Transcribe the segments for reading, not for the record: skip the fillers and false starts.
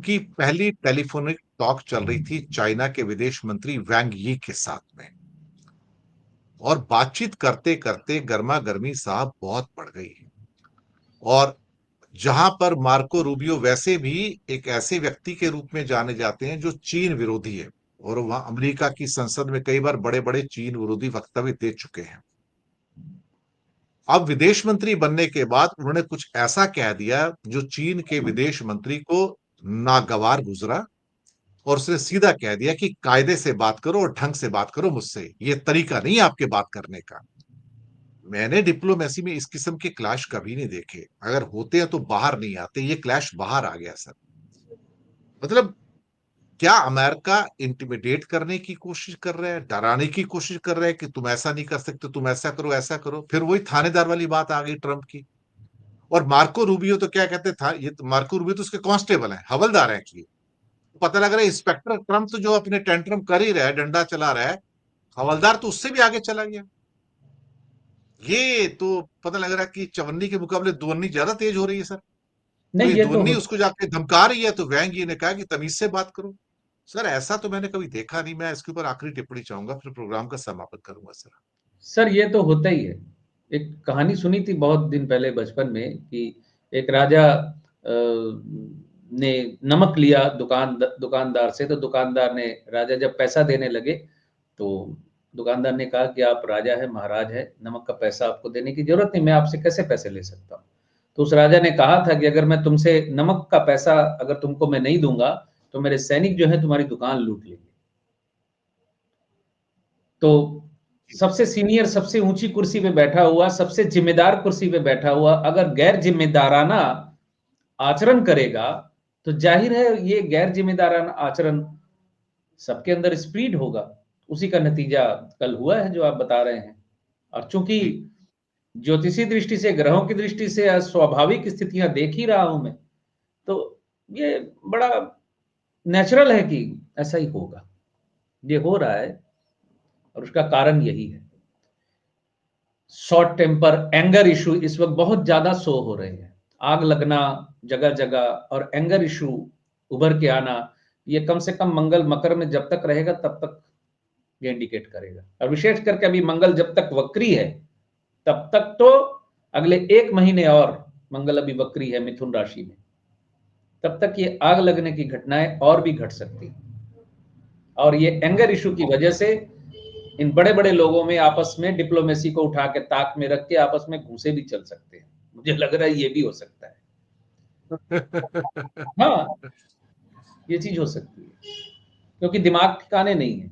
उनकी पहली telephonic talk चल रही थी चाइना के विदेश मंत्री वैंग यी के साथ में। और बातचीत करते करते गर्मा गर्मी साहब बहुत बढ़ गई। और जहां पर मार्को रूबियो वैसे भी एक ऐसे व्यक्ति के रूप में जाने जाते हैं जो चीन विरोधी है, और वहां अमेरिका की संसद में कई बार बड़े बड़े चीन विरोधी वक्तव्य दे चुके हैं। अब विदेश मंत्री बनने के बाद उन्होंने कुछ ऐसा कह दिया जो चीन के विदेश मंत्री को नागवार गुजरा, और उसने सीधा कह दिया कि कायदे से बात करो और ढंग से बात करो मुझसे, ये तरीका नहीं है आपके बात करने का। मैंने डिप्लोमेसी में इस किस्म के क्लैश कभी नहीं देखे। अगर होते हैं तो बाहर नहीं आते, ये क्लैश बाहर आ गया सर। मतलब क्या अमेरिका इंटिमिडेट करने की कोशिश कर रहा है, डराने की कोशिश कर रहा है कि तुम ऐसा नहीं कर सकते, तुम ऐसा करो ऐसा करो। फिर वही थानेदार वाली बात आ गई ट्रंप की। और मार्को रूबियो तो क्या कहते था, ये तो मार्को रूबियो तो उसके कांस्टेबल है, हवलदार है एक्चुअली। पता लग रहा है इंस्पेक्टर ट्रंप तो जो अपने टेंट्रम कर ही रहा है, डंडा चला रहा है, हवलदार तो उससे भी आगे चला गया। ये तो पता लग रहा है कि चवन्नी के मुकाबले दुवन्नी ज्यादा तेज हो रही है सर। तो नहीं, ये ये तो दुवन्नी होता उसको जाके धमका रही है, तो वैंग ये ने कहा कि तमीज से बात करो। सर ऐसा तो मैंने कभी देखा नहीं। मैं इसके ऊपर आखिरी टिप्पणी चाहूंगा, फिर प्रोग्राम का समापन करूंगा सर। सर, ये तो होता ही है। एक कहानी सुनी थी बहुत दिन पहले बचपन में कि एक राजा ने नमक लिया दुकानदार से। तो दुकानदार ने, राजा जब पैसा देने लगे तो दुकानदार ने कहा कि आप राजा है, महाराज है, नमक का पैसा आपको देने की जरूरत नहीं, मैं आपसे कैसे पैसे ले सकता हूँ। तो उस राजा ने कहा था कि अगर मैं तुमसे नमक का पैसा अगर तुमको मैं नहीं दूंगा तो मेरे सैनिक जो है तुम्हारी दुकान लूट लेंगे। तो सबसे सीनियर, सबसे ऊंची कुर्सी पे बैठा हुआ, सबसे जिम्मेदार कुर्सी पे बैठा हुआ अगर गैर जिम्मेदाराना आचरण करेगा तो जाहिर है ये गैर जिम्मेदाराना आचरण सबके अंदर स्प्रीड होगा। उसी का नतीजा कल हुआ है जो आप बता रहे हैं। और चूंकि जी। ज्योतिषी दृष्टि से, ग्रहों की दृष्टि से स्वाभाविक स्थितियां देख ही रहा हूं मैं, तो ये बड़ा नेचुरल है कि ऐसा ही होगा। ये हो रहा है और उसका कारण यही है। शॉर्ट टेम्पर, एंगर इशू इस वक्त बहुत ज्यादा शो हो रहे हैं। आग लगना जगह जगह और एंगर इशू उभर के आना, ये कम से कम मंगल मकर में जब तक रहेगा तब तक ये इंडिकेट करेगा। और विशेष करके अभी मंगल जब तक वक्री है तब तक तो, अगले 1 महीने और मंगल अभी वक्री है मिथुन राशि में, तब तक ये आग लगने की घटनाएं और भी घट सकती हैं। और ये एंगर इशू की वजह से इन बड़े बड़े लोगों में आपस में डिप्लोमेसी को उठा के ताक में रख के आपस में घूसे भी चल सकते हैं। मुझे लग रहा है ये भी हो सकता है। हाँ, ये चीज हो सकती है क्योंकि दिमाग ठिकाने नहीं है।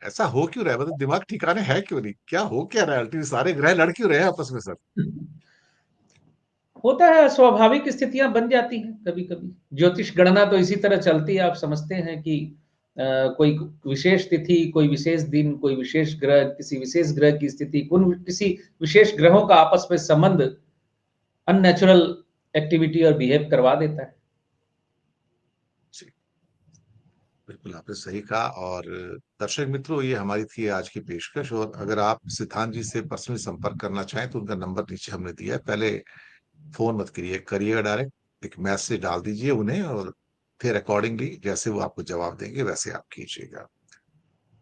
ऐसा हो क्यों रहा है? मतलब दिमाग ठिकाने है क्यों नहीं? क्या हो क्या रहा है? अल्टीमेटली सारे ग्रह लड़ क्यों रहे हैं आपस में सर? होता है, स्वाभाविक स्थितियां बन जाती हैं कभी कभी। ज्योतिष गणना तो इसी तरह चलती है। आप समझते हैं कि कोई विशेष तिथि, कोई विशेष दिन, कोई विशेष ग्रह, किसी विशेष ग्रह की स्थिति, किसी विशेष ग्रहों का आपस में संबंध अननेचुरल एक्टिविटी और बिहेव करवा देता है। जी, बिल्कुल आपने सही कहा। और दर्शक मित्रों, ये हमारी थी आज की पेशकश। और अगर आप सिद्धांत जी से पर्सनली संपर्क करना चाहें तो उनका नंबर नीचे हमने दिया है। पहले फोन मत करिए, करिएगा डायरेक्ट, एक मैसेज डाल दीजिए उन्हें, और फिर अकॉर्डिंगली जैसे वो आपको जवाब देंगे वैसे आप कीजिएगा।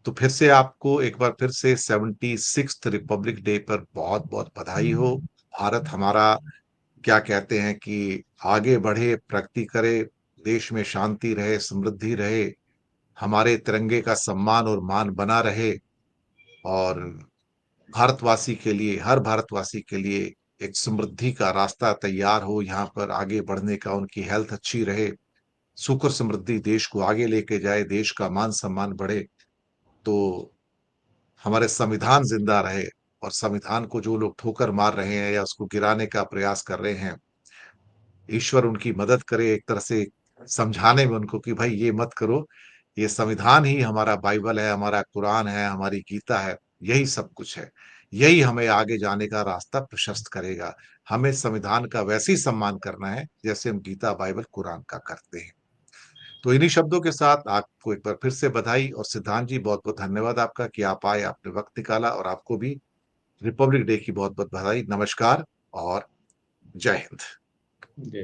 तो फिर से आपको एक बार फिर से 76th रिपब्लिक डे पर बहुत बहुत बधाई हो। भारत हमारा, क्या कहते हैं कि आगे बढ़े, प्रगति करे, देश में शांति रहे, समृद्धि रहे, हमारे तिरंगे का सम्मान और मान बना रहे। और भारतवासी के लिए, हर भारतवासी के लिए एक समृद्धि का रास्ता तैयार हो, यहाँ पर आगे बढ़ने का, उनकी हेल्थ अच्छी रहे, सुख और समृद्धि देश को आगे लेके जाए, देश का मान सम्मान बढ़े। तो हमारे संविधान जिंदा रहे। और संविधान को जो लोग ठोकर मार रहे हैं या उसको गिराने का प्रयास कर रहे हैं, ईश्वर उनकी मदद करे एक तरह से समझाने में उनको कि भाई ये मत करो। ये संविधान ही हमारा बाइबल है, हमारा कुरान है, हमारी गीता है, यही सब कुछ है। यही हमें आगे जाने का रास्ता प्रशस्त करेगा। हमें संविधान का वैसे ही सम्मान करना है जैसे हम गीता, बाइबल, कुरान का करते हैं। तो इन्हीं शब्दों के साथ आपको एक बार फिर से बधाई। और सिद्धांत जी, बहुत बहुत धन्यवाद आपका कि आप आए, आपने वक्त निकाला। और आपको भी रिपब्लिक डे की बहुत बहुत बधाई, नमस्कार और जय हिंद। जी।